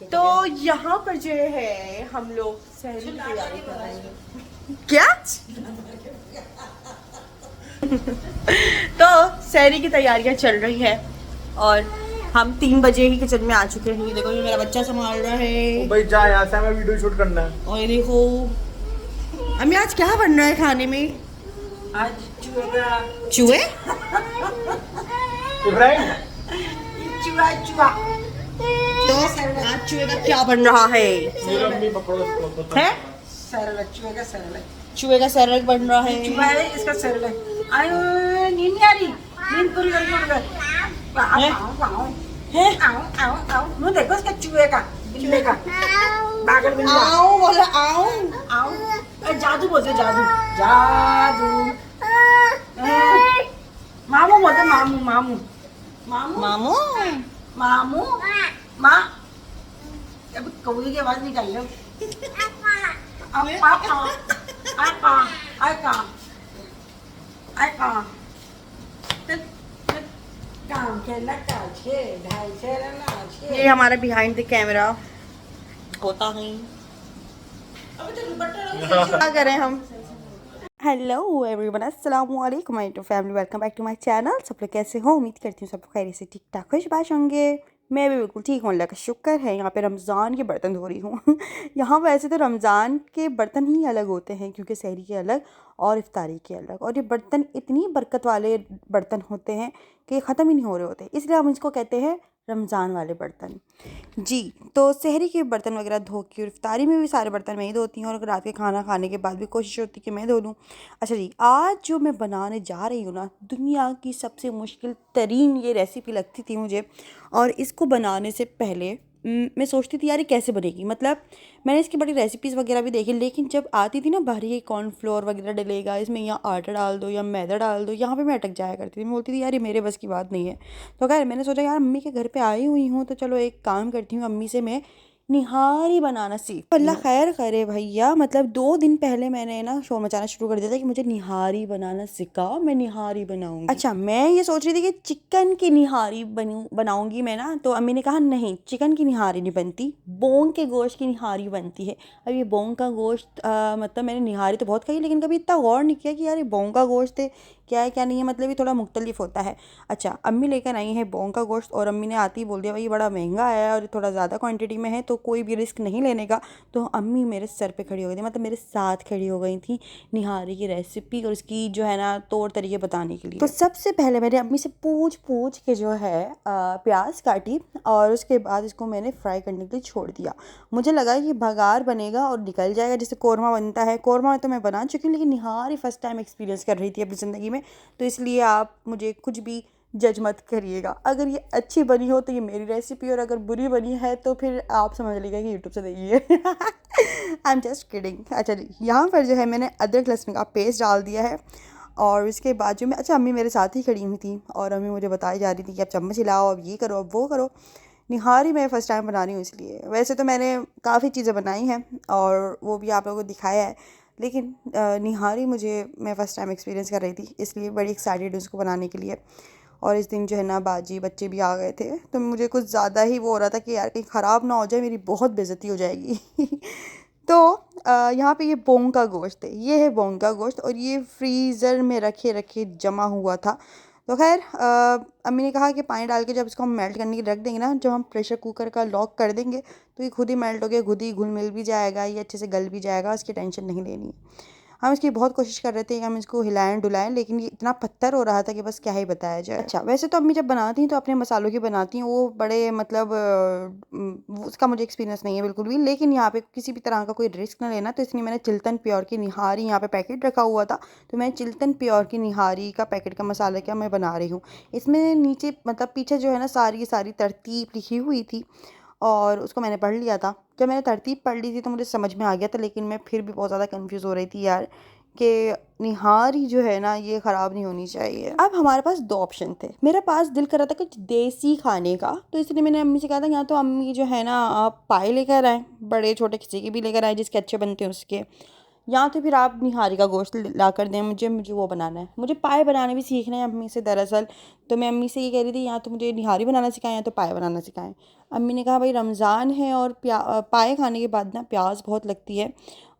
तो यहाँ पर जो है हम लोग सहरी की तैयारी कर रहे हैं। क्या? तो सहरी की तैयारियां चल रही है और हम 3 बजे ही किचन में आ चुके हैं। देखो ये मेरा बच्चा संभाल रहा है। भाई जा यहाँ से, हमें वीडियो शूट करना है। और ये देखो अम्मी आज क्या बन रहा है खाने में? आज चूहे? इब्राहिम चूहा तो आज चूहे का क्या बन रहा है? ये लंबी पकड़ो इसको। हैं? सरल चूहे का सरल चूहे का सरल बन रहा है। चूहा है इसका सरल आयो नींद नहीं आ रही, नींद पूरी करके उठ गए। हैं? आओ आओ आओ मुँह देखो इसका चूहे का, बिल्ले का, पागल बिल्ला। आओ बोला आओ। आओ जादू बोलते, जादू जादू। मामू बोलते, मामू मामू मामू मामू मामू माँ। अब कौवे की आवाज निकाल लो। ये हमारा बिहाइंड द कैमरा होता है। क्या करें हम? हेलो एवरीवन, अस्सलाम वालेकुम my to family, welcome back to my channel. सब लोग कैसे हो? उम्मीद करती हूँ सब लोग खैरियत से ठीक ठाक खुशबाश होंगे। मैं भी बिल्कुल ठीक हूँ, अल्लाह का शुक्र है। यहाँ पे रमज़ान के बर्तन धो रही हूँ। यहाँ वैसे तो रमज़ान के बर्तन ही अलग होते हैं क्योंकि सहरी के अलग और इफ्तारी के अलग, और ये बर्तन इतनी बरकत वाले बर्तन होते हैं कि ख़त्म ही नहीं हो रहे होते, इसलिए हम इसको कहते हैं रमज़ान वाले बर्तन। जी, तो सहरी के बर्तन वगैरह धो के, और इफ्तारी में भी सारे बर्तन मैं ही धोती हूँ, और रात के खाना खाने के बाद भी कोशिश होती है कि मैं धो लूँ। अच्छा जी, आज जो मैं बनाने जा रही हूँ ना, दुनिया की सबसे मुश्किल तरीन ये रेसिपी लगती थी मुझे। और इसको बनाने से पहले मैं सोचती थी यार ये कैसे बनेगी, मतलब मैंने इसकी बड़ी रेसिपीज़ वगैरह भी देखी, लेकिन जब आती थी ना बाहरी ये कॉर्नफ्लोर वगैरह डलेगा इसमें, या आटा डाल दो या मैदा डाल दो, यहाँ पे मैं अटक जाया करती थी। मैं बोलती थी यार ये मेरे बस की बात नहीं है। तो खैर मैंने सोचा यार अम्मी के घर पे आई हुई हूँ तो चलो एक काम करती हूँ, अम्मी से मैं निहारी बनाना सीख। अल्लाह खैर करे भैया, मतलब 2 दिन पहले मैंने ना शोर मचाना शुरू कर दिया था कि मुझे निहारी बनाना सिखाओ, मैं निहारी बनाऊंगी। अच्छा, मैं ये सोच रही थी कि चिकन की निहारी बनाऊंगी मैं ना, तो अम्मी ने कहा नहीं, चिकन की निहारी नहीं बनती, बोंग के गोश्त की निहारी बनती है। अब ये बोंग का गोश्त मतलब मैंने निहारी तो बहुत खाई, लेकिन कभी इतना गौर नहीं किया कि यार ये बोंग का गोश्त है क्या है क्या नहीं है, मतलब ये थोड़ा मुख्तलिफ होता है। अच्छा, अम्मी लेकर आई है बोंग का गोश्त, और अम्मी ने आती ही बोल दिया भाई ये बड़ा महंगा आया और थोड़ा ज़्यादा क्वांटिटी में है तो कोई भी रिस्क नहीं लेने का। तो अम्मी मेरे सर पे खड़ी हो गई थी, मतलब मेरे साथ खड़ी हो गई थी निहारी की रेसिपी और उसकी जो है ना तौर तरीके बताने के लिए। तो सबसे पहले मैंने अम्मी से पूछ के जो है प्याज काटी, और उसके बाद इसको मैंने फ्राई करने के लिए छोड़ दिया। मुझे लगा कि भगार बनेगा और निकल जाएगा जैसे कौरमा बनता है। कौरमा तो मैं बना चुकी हूँ, लेकिन निहारी फर्स्ट टाइम एक्सपीरियंस कर रही थी अपनी ज़िंदगी में, तो इसलिए आप मुझे कुछ भी जज मत करिएगा। अगर ये अच्छी बनी हो तो ये मेरी रेसिपी, और अगर बुरी बनी है तो फिर आप समझ लीजिएगा कि यूट्यूब से देखिए। I am just kidding. अच्छा जी, यहाँ पर जो है मैंने अदरक लहसुन का पेस्ट डाल दिया है, और उसके बाद जो मैं, अच्छा अम्मी मेरे साथ ही खड़ी हुई थी और अम्मी मुझे बताई जा रही थी कि अब चम्मच हिलाओ, अब ये करो, अब वो करो। निहारी मैं फ़र्स्ट टाइम बना रही हूँ इसलिए, वैसे तो मैंने काफ़ी चीज़ें बनाई हैं और वो भी आप लोगों को दिखाया है, लेकिन निहारी मैं फ़र्स्ट टाइम एक्सपीरियंस कर रही थी, इसलिए बड़ी एक्साइटेड हूँ उसको बनाने के लिए। और इस दिन जो है ना बाजी बच्चे भी आ गए थे, तो मुझे कुछ ज़्यादा ही वो हो रहा था कि यार कहीं ख़राब ना हो जाए, मेरी बहुत बेइज्जती हो जाएगी। तो यहाँ पे ये बोंग का गोश्त है, ये है बोंग का गोश्त, और ये फ्रीज़र में रखे रखे जमा हुआ था। तो खैर अम्मी ने कहा कि पानी डाल के जब इसको हम मेल्ट करने के लिए रख देंगे ना, जब हम प्रेशर कुकर का लॉक कर देंगे तो ये खुद ही मेल्ट हो गया, खुद ही घुल मिल भी जाएगा, ये अच्छे से गल भी जाएगा, इसकी टेंशन नहीं लेनी। हम इसकी बहुत कोशिश कर रहे थे कि हम इसको हिलाएं डुलाएं, लेकिन ये इतना पत्थर हो रहा था कि बस क्या ही बताया जाए। अच्छा, वैसे तो अम्मी जब बनाती हैं तो अपने मसालों की बनाती हैं, वो बड़े मतलब उसका मुझे एक्सपीरियंस नहीं है बिल्कुल भी, लेकिन यहाँ पे किसी भी तरह का कोई रिस्क ना लेना, तो इसलिए मैंने चिल्तन प्योर की निहारी यहाँ पे पैकेट रखा हुआ था, तो मैं चिल्तन प्योर की निहारी का पैकेट का मसाला क्या मैं बना रही हूँ। इसमें नीचे मतलब पीछे जो है ना सारी तरतीब लिखी हुई थी, और उसको मैंने पढ़ लिया था। जब मैंने तरतीब पढ़ ली थी तो मुझे समझ में आ गया था, लेकिन मैं फिर भी बहुत ज़्यादा कंफ्यूज हो रही थी यार कि निहारी जो है ना ये ख़राब नहीं होनी चाहिए। अब हमारे पास 2 ऑप्शन थे, मेरे पास दिल कर रहा था कुछ देसी खाने का, तो इसलिए मैंने अम्मी से कहा था या तो अम्मी जो है ना आप पाए लेकर आएँ, बड़े छोटे किसी के भी लेकर आए जिसके अच्छे बनते हैं उसके, या तो फिर आप निहारी का गोश्त ला कर दें मुझे वो बनाना है। मुझे पाए बनाने भी सीखना है अम्मी से दरअसल। तो मैं अम्मी से ये कह रही थी या तो मुझे निहारी बनाना सिखाएं या तो पाए बनाना सिखाएं। अम्मी ने कहा भाई रमज़ान है और पाए खाने के बाद ना प्याज बहुत लगती है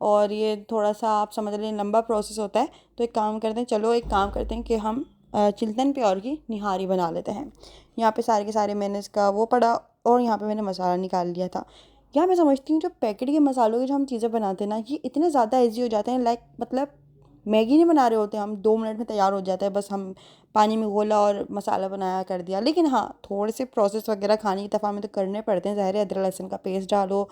और ये थोड़ा सा आप समझ लें लंबा प्रोसेस होता है। तो एक काम करते हैं, चलो एक काम करते हैं कि हम चिल्तन प्योर की निहारी बना लेते हैं। यहाँ पे सारे के सारे मैंने इसका वो पड़ा और यहाँ पे मैंने मसाला निकाल लिया था। यार मैं समझती हूँ जो पैकेट के मसालों के जो हम चीज़ें बनाते हैं ना ये इतने ज़्यादा ईजी हो जाते हैं। लाइक मतलब मैगी नहीं बना रहे होते हम, 2 मिनट में तैयार हो जाता है। बस हम पानी में घोला और मसाला बनाया कर दिया। लेकिन हाँ थोड़े से प्रोसेस वगैरह खाने की दफ़ा में तो करने पड़ते हैं। ज़ाहिर है अदरक लहसुन का पेस्ट डालो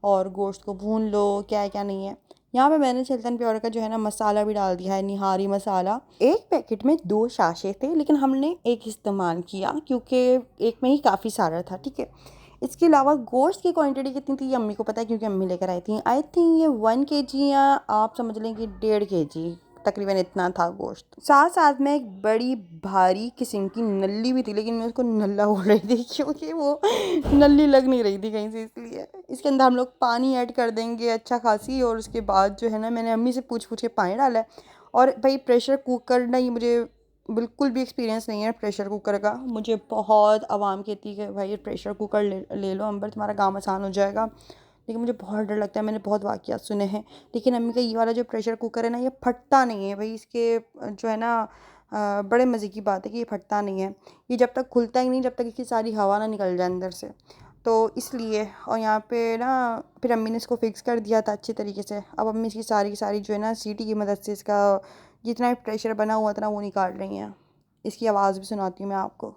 और गोश्त को भून लो, क्या है क्या नहीं है। यहाँ पे मैंने चिल्तन प्योर का जो है ना मसाला भी डाल दिया है, निहारी मसाला। एक पैकेट में 2 साशे थे लेकिन हमने एक इस्तेमाल किया क्योंकि एक में ही काफ़ी सारा था, ठीक है। इसके अलावा गोश्त की क्वांटिटी कितनी थी ये अम्मी को पता है क्योंकि अम्मी लेकर आई थी। आई थिंक ये 1 kg या आप समझ लें कि 1.5 kg तकरीबन इतना था गोश्त। साथ साथ में एक बड़ी भारी किस्म की नल्ली भी थी, लेकिन मैं उसको नल्ला बोल रही थी क्योंकि वो नल्ली लग नहीं रही थी कहीं से, इसलिए। इसके अंदर हम लोग पानी ऐड कर देंगे अच्छा खासी और उसके बाद जो है ना मैंने अम्मी से पूछ के पानी डाला है। और भाई प्रेशर कुकर ना, ये मुझे बिल्कुल भी एक्सपीरियंस नहीं है प्रेशर कुकर का। मुझे बहुत आवाम कहती है कि भाई ये प्रेशर कुकर ले लो अंबर, तुम्हारा काम आसान हो जाएगा। लेकिन मुझे बहुत डर लगता है, मैंने बहुत वाक़यात सुने हैं। लेकिन अम्मी का ये वाला जो प्रेशर कुकर है ना ये फटता नहीं है भाई। इसके जो है ना बड़े मज़े की बात है कि ये फटता नहीं है। ये जब तक खुलता ही नहीं जब तक इसकी सारी हवा ना निकल जाए अंदर से, तो इसलिए। और यहाँ पे ना फिर अम्मी ने इसको फिक्स कर दिया था अच्छी तरीके से। अब अम्मी इसकी सारी की सारी जो है ना सीटी की मदद से इसका जितना भी प्रेशर बना हुआ था ना वो निकाल रही हैं। इसकी आवाज़ भी सुनाती हूँ मैं आपको।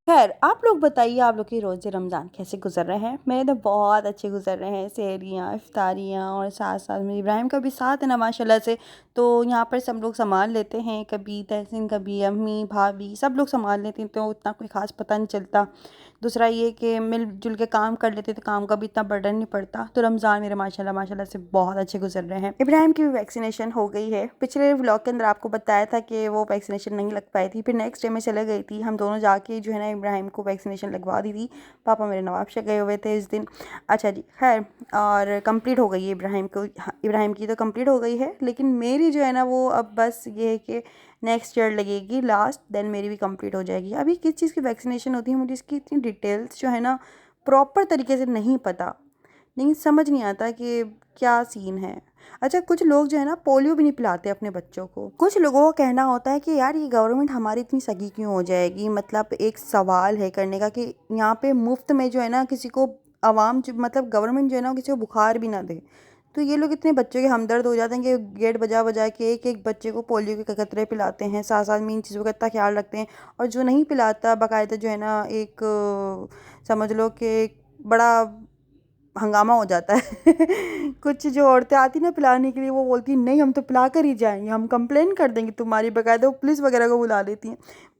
खैर आप लोग बताइए आप लोग के रोज़े रमज़ान कैसे गुजर रहे हैं। मेरे तो बहुत अच्छे गुजर रहे हैं। सहरियाँ, इफ्तारियाँ और साथ साथ में इब्राहिम का भी साथ है ना माशाल्लाह से। तो यहाँ पर सब लोग संभाल लेते हैं, कभी तहसीन कभी अम्मी भाभी सब लोग संभाल लेते हैं, तो उतना कोई ख़ास पता नहीं चलता। दूसरा ये कि मिलजुल के काम कर लेते तो काम का भी इतना बर्डन नहीं पड़ता। तो रमज़ान मेरे माशाल्लाह से बहुत अच्छे गुजर रहे हैं। इब्राहिम की भी वैक्सीनेशन हो गई है। पिछले व्लॉग के अंदर आपको बताया था कि वो वैक्सीनेशन नहीं लग पाई थी, फिर नेक्स्ट डे में चले गई थी। हम दोनों जाके जो है ना इब्राहिम को वैक्सीनेशन लगवा दी थी। पापा मेरे नवाबशाह गए हुए थे इस दिन। अच्छा जी खैर, और कंप्लीट हो गई है इब्राहिम को, इब्राहिम की तो कंप्लीट हो गई है। लेकिन मेरी जो है ना वो अब बस ये है कि नेक्स्ट ईयर लगेगी लास्ट, देन मेरी भी कंप्लीट हो जाएगी। अभी किस चीज़ की वैक्सीनेशन होती है मुझे इसकी इतनी डिटेल्स जो है ना प्रॉपर तरीके से नहीं पता, लेकिन समझ नहीं आता कि क्या सीन है। अच्छा कुछ लोग जो है ना पोलियो भी नहीं पिलाते अपने बच्चों को। कुछ लोगों का कहना होता है कि यार ये गवर्नमेंट हमारी इतनी सगी क्यों हो जाएगी। मतलब एक सवाल है करने का कि यहाँ पे मुफ्त में जो है ना किसी को आवाम मतलब गवर्नमेंट जो है ना किसी को बुखार भी ना दे, तो ये लोग इतने बच्चों के हमदर्द हो जाते हैं कि गेट बजा बजा के एक एक बच्चे को पोलियो के कतरे पिलाते हैं। साथ साथ में इन चीज़ों का इतना ख्याल रखते हैं। और जो नहीं पिलाता बाकायदा जो है ना एक समझ लो कि एक बड़ा हंगामा हो जाता है कुछ जो औरतें आती ना पिलाने के लिए वो बोलती नहीं हम तो पिला कर ही जाएंगे, हम कंप्लेन कर देंगे तुम्हारी, बाकायदा वो पुलिस वगैरह को बुला लेती हैं।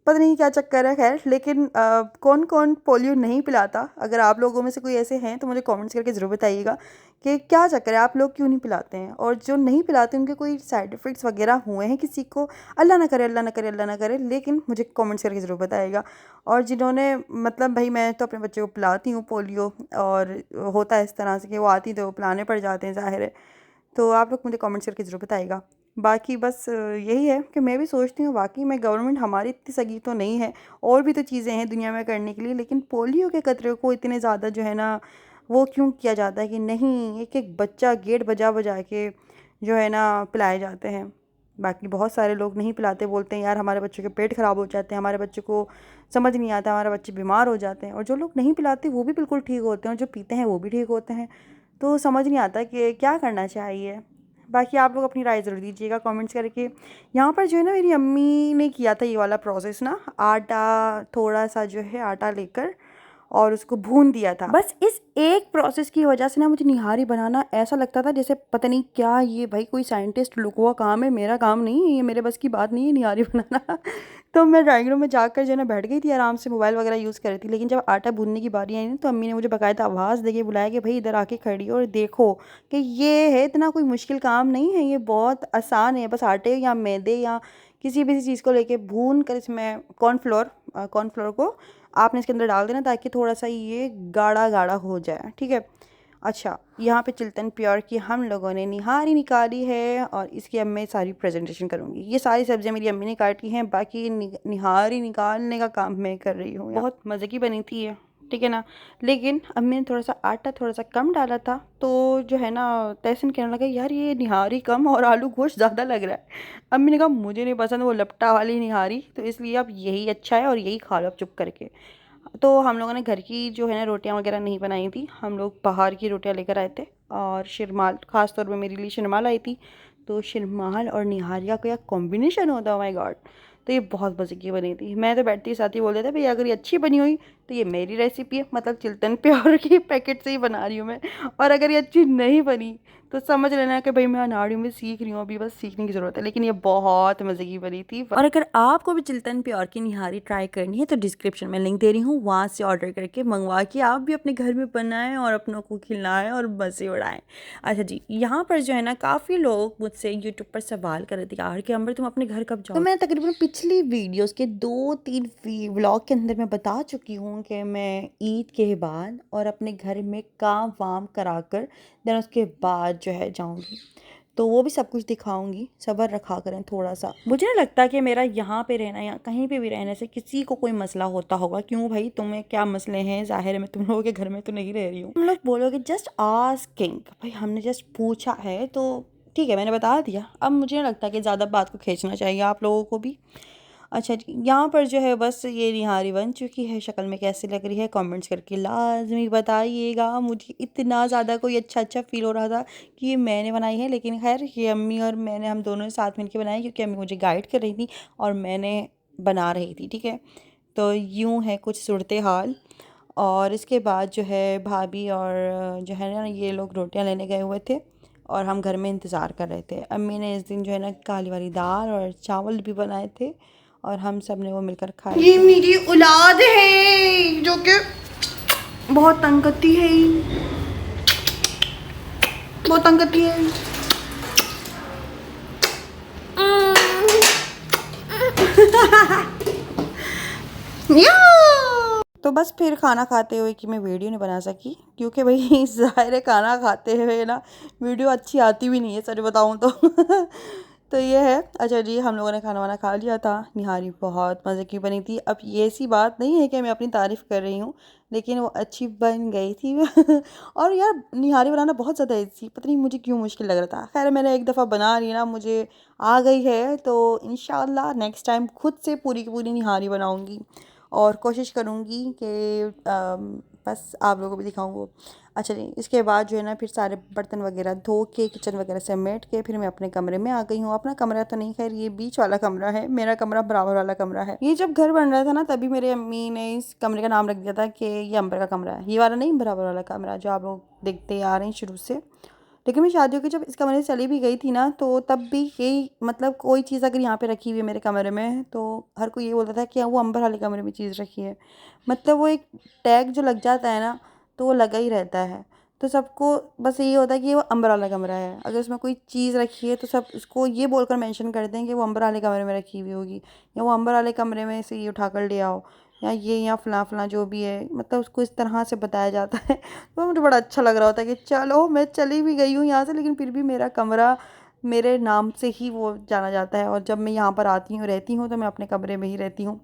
पता नहीं क्या चक्कर है। खैर लेकिन कौन कौन पोलियो नहीं पिलाता, अगर आप लोगों में से कोई ऐसे हैं तो मुझे कमेंट्स करके ज़रूर बताइएगा कि क्या चक्कर है, आप लोग क्यों नहीं पिलाते हैं। और जो नहीं पिलाते उनके कोई साइड इफ़ेक्ट्स वगैरह हुए हैं किसी को, अल्लाह ना करे अल्लाह ना करे अल्लाह ना करे, लेकिन मुझे कमेंट्स करके ज़रूर बताइएगा। और जिन्होंने मतलब भाई मैं तो अपने बच्चे को पिलाती हूँ पोलियो, और होता है इस तरह से कि वो आती तो पिलाने पड़ जाते हैं ज़ाहिर है। तो आप लोग मुझे कमेंट्स करके ज़रूर बताइएगा। बाकी बस यही है कि मैं भी सोचती हूँ वाकई में गवर्नमेंट हमारी इतनी सगी तो नहीं है, और भी तो चीज़ें हैं दुनिया में करने के लिए, लेकिन पोलियो के कतरे को इतने ज़्यादा जो है ना वो क्यों किया जाता है कि नहीं एक एक बच्चा गेट बजा बजा के जो है ना पिलाए जाते हैं। बाकी बहुत सारे लोग नहीं पिलाते, बोलते हैं यार हमारे बच्चों के पेट ख़राब हो जाते हैं, हमारे बच्चों को समझ नहीं आता, हमारे बच्चे बीमार हो जाते हैं। और जो लोग नहीं पिलाते वो भी बिल्कुल ठीक होते हैं, और जो पीते हैं वो भी ठीक होते हैं। तो समझ नहीं आता कि क्या करना चाहिए। बाकी आप लोग अपनी राय ज़रूर दीजिएगा कमेंट्स करके। यहाँ पर जो है ना मेरी अम्मी ने किया था ये वाला प्रोसेस ना, आटा थोड़ा सा जो है आटा लेकर और उसको भून दिया था। बस इस एक प्रोसेस की वजह से ना मुझे निहारी बनाना ऐसा लगता था जैसे पता नहीं क्या, ये भाई कोई साइंटिस्ट लोगों का काम है, मेरा काम नहीं है, ये मेरे बस की बात नहीं है निहारी बनाना तो मैं ड्राइंग रूम में जाकर जो है ना बैठ गई थी आराम से, मोबाइल वगैरह यूज़ कर रही थी। लेकिन जब आटा भूनने की बारी आई ना तो अम्मी ने मुझे बाकायदा आवाज़ देके बुलाया कि भाई इधर आके खड़ी और देखो कि ये है, इतना कोई मुश्किल काम नहीं है, ये बहुत आसान है। बस आटे या मैदे या किसी भी चीज़ को लेके भून कर इसमें कॉर्नफ्लोर कॉर्नफ्लोर को आपने इसके अंदर डाल देना ताकि थोड़ा सा ये गाढ़ा गाढ़ा हो जाए, ठीक है। अच्छा, यहाँ पे चिल्तन प्योर की हम लोगों ने निहारी निकाली है और इसकी अब मैं सारी प्रेजेंटेशन करूँगी। ये सारी सब्जियाँ मेरी अम्मी ने काटी हैं, बाकी निहारी निकालने का काम मैं कर रही हूँ। बहुत मज़े की बनी थी ये, ठीक है ना। लेकिन अम्मी ने थोड़ा सा आटा थोड़ा सा कम डाला था, तो जो है ना तहसीन कहने लगा यार ये निहारी कम और आलू गोश्त ज़्यादा लग रहा है। अम्मी ने कहा मुझे नहीं पसंद वो लपटा वाली निहारी, तो इसलिए अब यही अच्छा है और यही खा लो अब चुप करके। तो हम लोगों ने घर की जो है ना रोटियां वगैरह नहीं बनाई थी, हम लोग बाहर की रोटियां लेकर आए थे और शिरमाल, ख़ास तौर पे मेरे लिए शिरमाल आई थी। तो शिरमाल और निहारिया का क्या कॉम्बिनेशन होता है, माय गॉड। तो ये बहुत मज़े की बनी थी। मैं तो बैठती साथ ही बोल देता भाई अगर ये अच्छी बनी हुई तो ये मेरी रेसिपी है, मतलब चिल्तन प्योर की पैकेट से ही बना रही हूँ मैं, और अगर ये अच्छी नहीं बनी तो समझ लेना कि भाई मैं अनाड़ियों में सीख रही हूँ, अभी बस सीखने की ज़रूरत है। लेकिन ये बहुत मज़े की बनी थी। और अगर आपको भी चिल्तन प्योर की निहारी ट्राई करनी है तो डिस्क्रिप्शन में लिंक दे रही हूँ, वहाँ से ऑर्डर करके मंगवा के आप भी अपने घर में बनाएं और अपनों को खिलाएं और मज़े उड़ाएं। अच्छा जी, यहाँ पर जो है ना काफ़ी लोग मुझसे यूट्यूब पर सवाल कर रहे थे यार कि अम्बर तुम अपने घर कब जाओ। तो मैं तकरीबन पिछली वीडियोज़ के 2-3 व्लॉग के अंदर मैं बता चुकी हूँ कि मैं ईद के बाद और अपने घर में काम वाम करा कर देन उसके बाद जो है जाऊँगी, तो वो भी सब कुछ दिखाऊंगी। सब्र रखा करें थोड़ा सा। मुझे नहीं लगता कि मेरा यहाँ पे रहना या कहीं पे भी रहने से किसी को कोई मसला होता होगा। क्यों भाई, तुम्हें क्या मसले हैं? ज़ाहिर है मैं तुम लोगों के घर में तो नहीं रह रही हूँ। तुम लोग बोलोगे जस्ट आस्किंग, भाई हमने जस्ट पूछा है तो ठीक है, मैंने बता दिया। अब मुझे नहीं लगता कि ज़्यादा बात को खींचना चाहिए आप लोगों को भी। अच्छा जी, यहाँ पर जो है बस ये निहारी बन चुकी है। शक्ल में कैसी लग रही है कमेंट्स करके लाजमी बताइएगा। मुझे इतना ज़्यादा कोई अच्छा फील हो रहा था कि ये मैंने बनाई है, लेकिन खैर ये अम्मी और मैंने हम दोनों साथ मिलकर बनाई, क्योंकि अम्मी मुझे गाइड कर रही थी और मैंने बना रही थी, ठीक है। तो यूँ है कुछ सूरत हाल। और इसके बाद जो है भाभी और जो है ना ये लोग रोटियाँ लेने गए हुए थे और हम घर में इंतज़ार कर रहे थे। अम्मी ने इस दिन जो है ना काली वाली दाल और चावल भी बनाए थे और हम सब ने वो मिलकर खाया। ये मेरी औलाद है जो कि बहुत तंग करती है, बहुत तंग करती है। तो बस फिर खाना खाते हुए कि मैं वीडियो नहीं बना सकी, क्योंकि भाई ज़ाहिर है खाना खाते हुए ना वीडियो अच्छी आती भी नहीं है, सच बताऊँ तो। तो ये है। अच्छा जी, हम लोगों ने खाना वाना खा लिया था। निहारी बहुत मज़े की बनी थी। अब ये ऐसी बात नहीं है कि मैं अपनी तारीफ़ कर रही हूँ, लेकिन वो अच्छी बन गई थी। और यार निहारी बनाना बहुत ज़्यादा ईज़ी, पता नहीं मुझे क्यों मुश्किल लग रहा था। खैर मैंने एक दफ़ा बना ली ना, मुझे आ गई है, तो इंशाल्लाह नेक्स्ट टाइम खुद से पूरी की पूरी निहारी बनाऊँगी और कोशिश करूँगी कि बस आप लोगों को भी दिखाऊँ वो। अच्छा जी, इसके बाद जो है ना फिर सारे बर्तन वगैरह धो के किचन वगैरह समेट के फिर मैं अपने कमरे में आ गई हूँ। अपना कमरा तो नहीं, खैर ये बीच वाला कमरा है, मेरा कमरा बराबर वाला कमरा है। ये जब घर बन रहा था ना तभी मेरे अम्मी ने इस कमरे का नाम रख दिया था कि ये अंबर का कमरा है। ये वाला नहीं, बराबर वाला कमरा जो आप लोग देखते आ रहे हैं शुरू से। लेकिन मैं शादियों की जब इस कमरे से चली भी गई थी ना, तो तब भी यही, मतलब कोई चीज़ अगर यहाँ पे रखी हुई है मेरे कमरे में तो हर कोई ये बोलता था कि वो अंबर वाले कमरे में चीज़ रखी है। मतलब वो एक टैग जो लग जाता है ना, तो वो लगा ही रहता है। तो सबको बस यही होता है कि वो अंबर वाला कमरा है। अगर उसमें कोई चीज़ रखी है तो सब उसको ये बोलकर मेंशन कर दें कि वो अंबर वाले कमरे में रखी हुई होगी, या वो अंबर वाले कमरे में से ये उठा कर ले आओ, या ये यहाँ फ़लाँ फ़लाँ जो भी है, मतलब उसको इस तरह से बताया जाता है। तो मुझे बड़ा अच्छा लग रहा होता है कि चलो मैं चली भी गई हूँ यहाँ से, लेकिन फिर भी मेरा कमरा मेरे नाम से ही वो जाना जाता है। और जब मैं यहाँ पर आती हूँ रहती हूँ तो मैं अपने कमरे में ही रहती हूँ,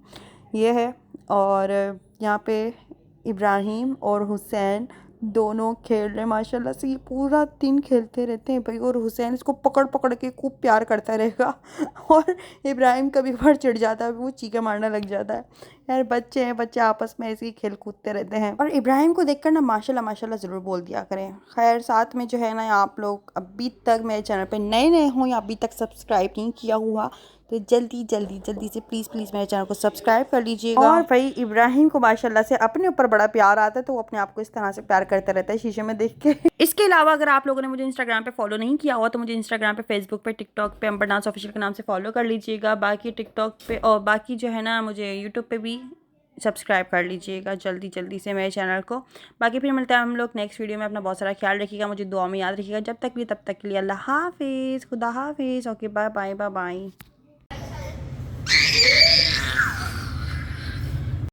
ये है। और यहाँ पे इब्राहिम और हुसैन दोनों खेल रहे हैं माशाल्लाह से। ये पूरा दिन खेलते रहते हैं भाई, और हुसैन इसको पकड़ पकड़ के खूब प्यार करता रहेगा। और इब्राहिम कभी कभार चिढ़ जाता है, वो चीखें मारने लग जाता है। यार बच्चे हैं, बच्चे आपस में ऐसे ही खेल कूदते रहते हैं। और इब्राहिम को देखकर ना माशाल्लाह माशाल्लाह ज़रूर बोल दिया करें। खैर साथ में जो है ना, आप लोग अभी तक मेरे चैनल पे नए नए हों या अभी तक सब्सक्राइब नहीं किया हुआ तो जल्दी जल्दी जल्दी से प्लीज़ मेरे चैनल को सब्सक्राइब कर लीजिएगा। और भाई इब्राहिम को माशाल्लाह से अपने ऊपर बड़ा प्यार आता है, तो वो अपने आप को इस तरह से प्यार करता रहता है शीशे में देख के। इसके अलावा अगर आप लोगों ने मुझे इंस्टाग्राम पे फॉलो नहीं किया हुआ तो मुझे इंस्टाग्राम पे, फेसबुक पे, टिकटॉक पे अंबर डांस ऑफिशियल के नाम से फॉलो कर लीजिएगा। बाकी टिकटॉक पे और बाकी जो है ना मुझे यूट्यूब पे भी सब्सक्राइब कर लीजिएगा जल्दी से मेरे चैनल को। बाकी फिर मिलते हैं हम लोग नेक्स्ट वीडियो में। अपना बहुत सारा ख्याल रखिएगा, मुझे दुआ में याद रखिएगा। जब तक भी तब तक के लिए अल्लाह हाफिज़, खुदा हाफिज़, okay bye bye bye bye.